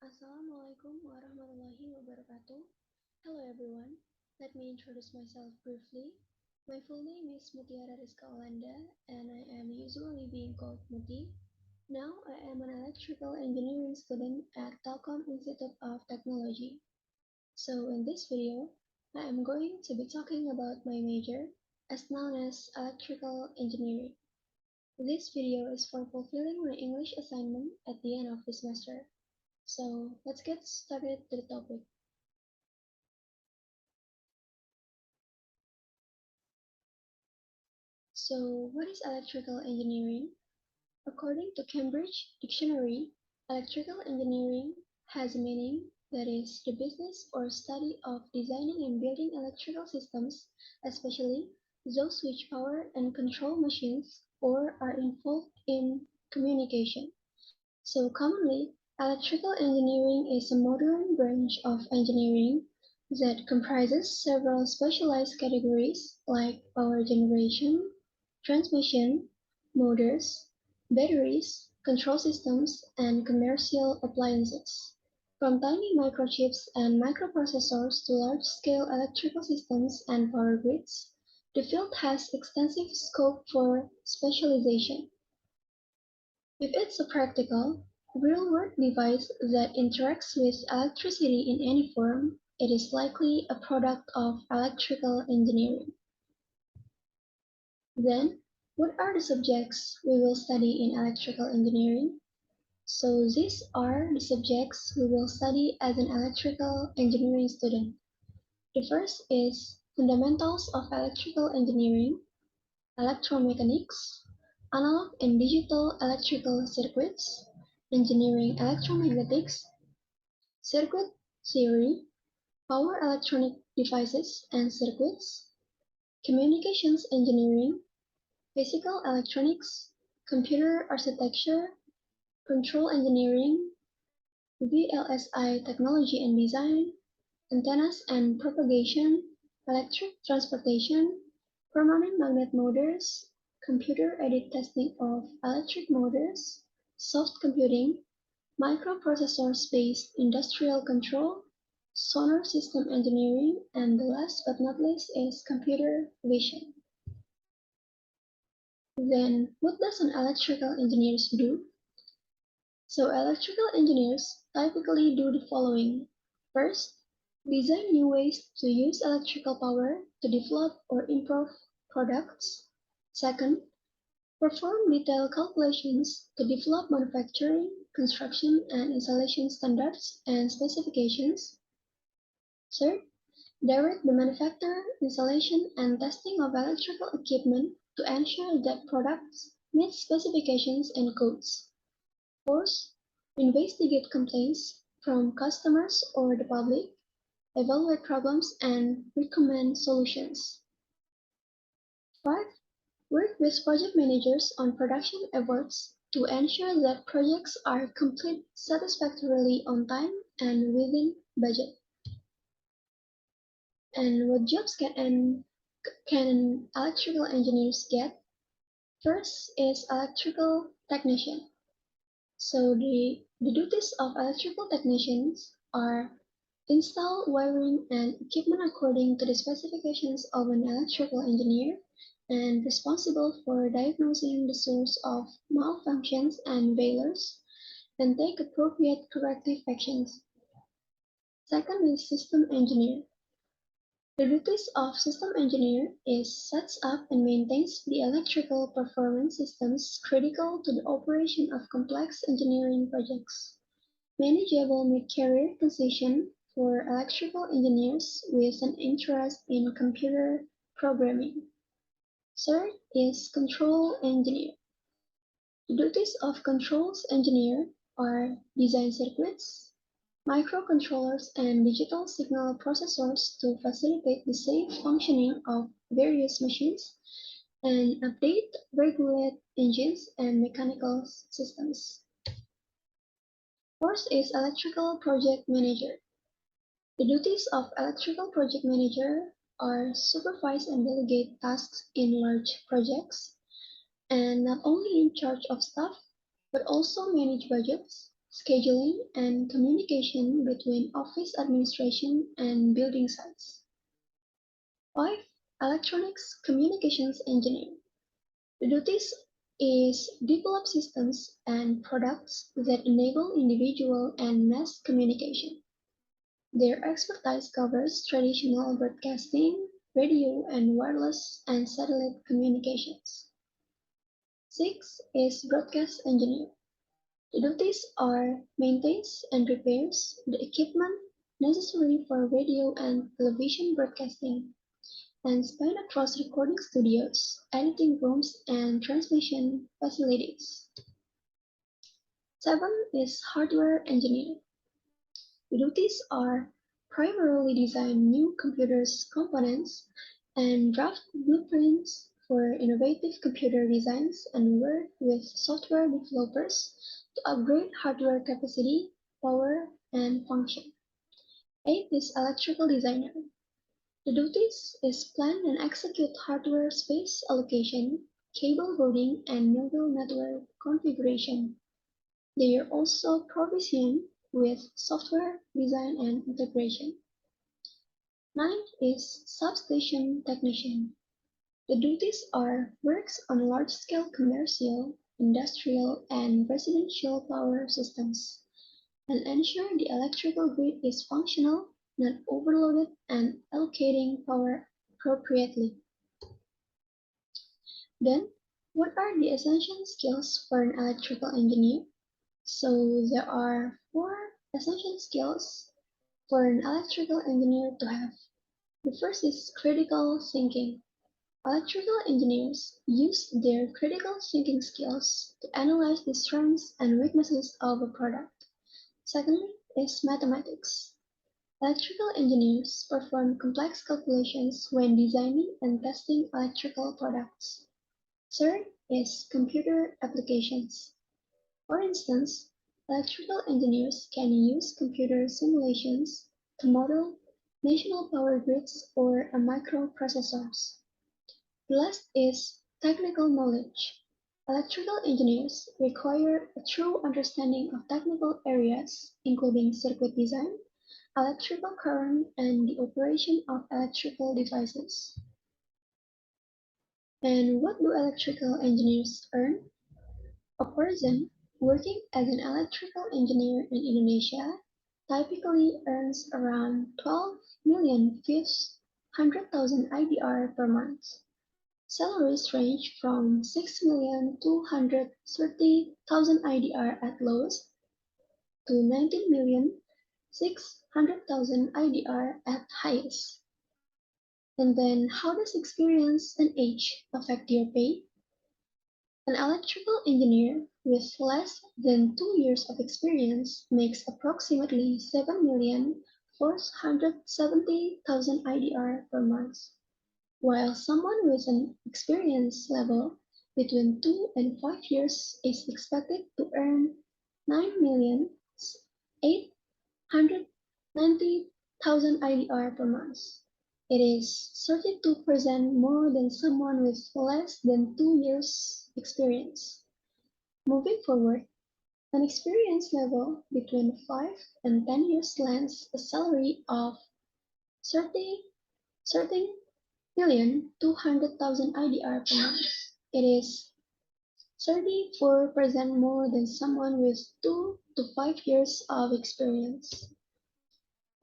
Assalamualaikum warahmatullahi wabarakatuh. Hello everyone. Let me introduce myself briefly. My full name is Mutiara Riska Olanda and I am usually being called Muti. Now I am an electrical engineering student at Telkom Institute of Technology. So in this video, I am going to be talking about my major as known as electrical engineering. This video is for fulfilling my English assignment at the end of the semester. So let's get started to the topic. So what is electrical engineering? According to Cambridge Dictionary, electrical engineering has a meaning that is the business or study of designing and building electrical systems, especially those which power and control machines or are involved in communication. So commonly, electrical engineering is a modern branch of engineering that comprises several specialized categories like power generation, transmission, motors, batteries, control systems, and commercial appliances. From tiny microchips and microprocessors to large-scale electrical systems and power grids, the field has extensive scope for specialization. If it's a practical, real-world device that interacts with electricity in any form, it is likely a product of electrical engineering. Then, what are the subjects we will study in electrical engineering? So these are the subjects we will study as an electrical engineering student. The first is Fundamentals of Electrical Engineering, Electromechanics, Analog and Digital Electrical Circuits, Engineering Electromagnetics, Circuit Theory, Power Electronic Devices and Circuits, Communications Engineering, Physical Electronics, Computer Architecture, Control Engineering, VLSI Technology and Design, Antennas and Propagation, Electric Transportation, Permanent Magnet Motors, Computer-aided testing of electric motors, soft computing, microprocessors-based industrial control, sonar system engineering, and the last but not least is computer vision. Then, what does an electrical engineer do? So electrical engineers typically do the following. First, design new ways to use electrical power to develop or improve products. Second, perform detailed calculations to develop manufacturing, construction, and installation standards and specifications. Third, direct the manufacture, installation, and testing of electrical equipment to ensure that products meet specifications and codes. Fourth, investigate complaints from customers or the public, evaluate problems, and recommend solutions. 5. Work with project managers on production efforts to ensure that projects are completed satisfactorily on time and within budget. And what jobs can electrical engineers get? First is electrical technician. So the duties of electrical technicians are install wiring and equipment according to the specifications of an electrical engineer and responsible for diagnosing the source of malfunctions and failures and take appropriate corrective actions. Second is system engineer. The duties of system engineer is sets up and maintains the electrical performance systems critical to the operation of complex engineering projects. Manageable mid-career position for electrical engineers with an interest in computer programming. Third is control engineer. The duties of controls engineer are design circuits, microcontrollers and digital signal processors to facilitate the safe functioning of various machines, and update, regulate engines and mechanical systems. Fourth is electrical project manager. The duties of electrical project manager are supervise and delegate tasks in large projects, and not only in charge of staff, but also manage budgets, scheduling, and communication between office administration and building sites. 5. Electronics Communications Engineer. The duties is develop systems and products that enable individual and mass communication. Their expertise covers traditional broadcasting, radio and wireless and satellite communications. 6 is Broadcast Engineer. The duties are maintains and repairs the equipment necessary for radio and television broadcasting, and span across recording studios, editing rooms, and transmission facilities. 7 is Hardware Engineer. The duties are primarily design new computers components and draft blueprints for innovative computer designs and work with software developers to upgrade hardware capacity, power, and function. 8 is Electrical Designer. The duties is plan and execute hardware space allocation, cable routing, and nodal network configuration. They are also proficient with software design and integration. 9 is Substation Technician. The duties are works on large-scale commercial, industrial, and residential power systems, and ensure the electrical grid is functional, not overloaded, and allocating power appropriately. Then, what are the essential skills for an electrical engineer? So there are 4 essential skills for an electrical engineer to have. The first is critical thinking. Electrical engineers use their critical thinking skills to analyze the strengths and weaknesses of a product. Secondly is mathematics. Electrical engineers perform complex calculations when designing and testing electrical products. Third is computer applications. For instance, electrical engineers can use computer simulations to model national power grids or microprocessors. The last is technical knowledge. Electrical engineers require a true understanding of technical areas, including circuit design, electrical current, and the operation of electrical devices. And what do electrical engineers earn? A person working as an electrical engineer in Indonesia typically earns around 12,500,000 IDR per month. Salaries range from 6,230,000 IDR at lowest to 19,600,000 IDR at highest. And then how does experience and age affect your pay? An electrical engineer with less than 2 years of experience makes approximately 7,470,000 IDR per month, while someone with an experience level between 2 and 5 years is expected to earn 9,890,000 IDR per month. It is 32% more than someone with less than 2 years experience. Moving forward, an experience level between 5 and 10 years lands a salary of 30, 13,200,000 IDR per month. It is 34% more than someone with 2 to 5 years of experience.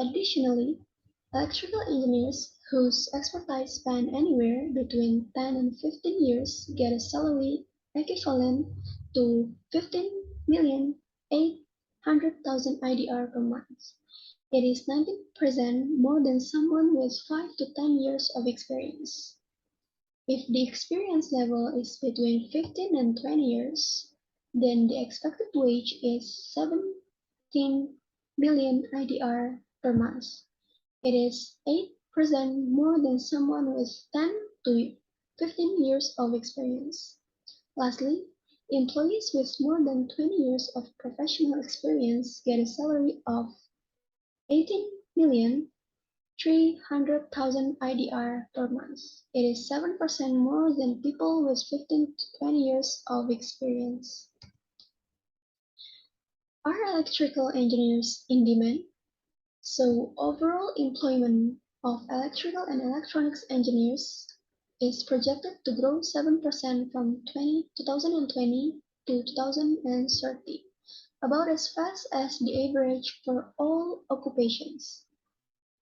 Additionally, electrical engineers whose expertise span anywhere between 10 and 15 years get a salary equivalent to 15,800,000 IDR per month. It is 19% more than someone with 5 to 10 years of experience. If the experience level is between 15 and 20 years, then the expected wage is 17 million IDR per month. It is 8% more than someone with 10 to 15 years of experience. Lastly, employees with more than 20 years of professional experience get a salary of 18,300,000 IDR per month. It is 7% more than people with 15 to 20 years of experience. Are electrical engineers in demand? So overall employment of electrical and electronics engineers is projected to grow 7% from 2020 to 2030, about as fast as the average for all occupations.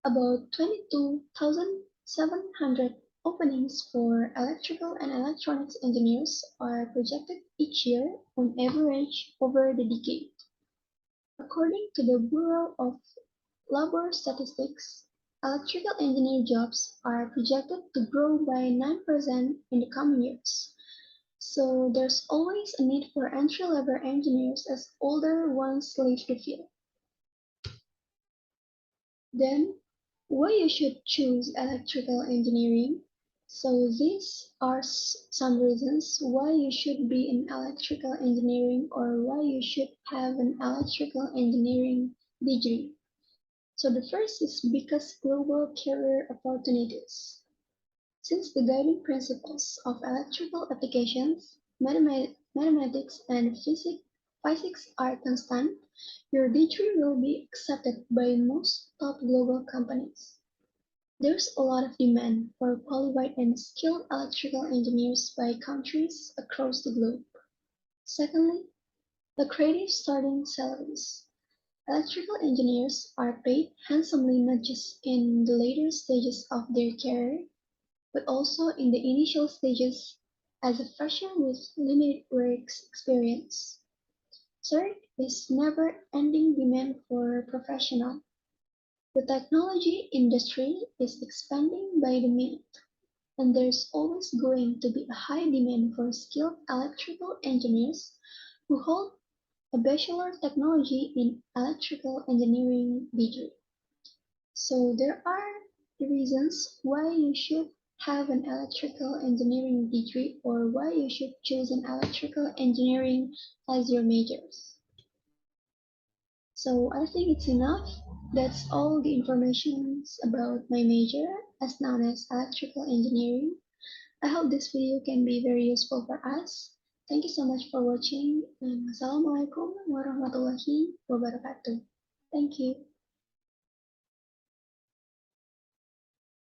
About 22,700 openings for electrical and electronics engineers are projected each year on average over the decade. According to the Bureau of Labor Statistics, electrical engineer jobs are projected to grow by 9% in the coming years. So there's always a need for entry-level engineers as older ones leave the field. Then, why you should choose electrical engineering? So these are some reasons why you should be in electrical engineering or why you should have an electrical engineering degree. So the first is because global career opportunities. Since the guiding principles of electrical applications, mathematics and physics are constant, your degree will be accepted by most top global companies. There's a lot of demand for qualified and skilled electrical engineers by countries across the globe. Secondly, lucrative starting salaries. Electrical engineers are paid handsomely not just in the later stages of their career, but also in the initial stages as a fresher with limited work experience. Third is never-ending demand for professionals. The technology industry is expanding by the minute, and there's always going to be a high demand for skilled electrical engineers who hold a Bachelor Technology in Electrical Engineering degree. So there are the reasons why you should have an electrical engineering degree or why you should choose an electrical engineering as your majors. So I think it's enough. That's all the information about my major as known as electrical engineering. I hope this video can be very useful for us. Thank you so much for watching and Assalamualaikum warahmatullahi wabarakatuh. Thank you.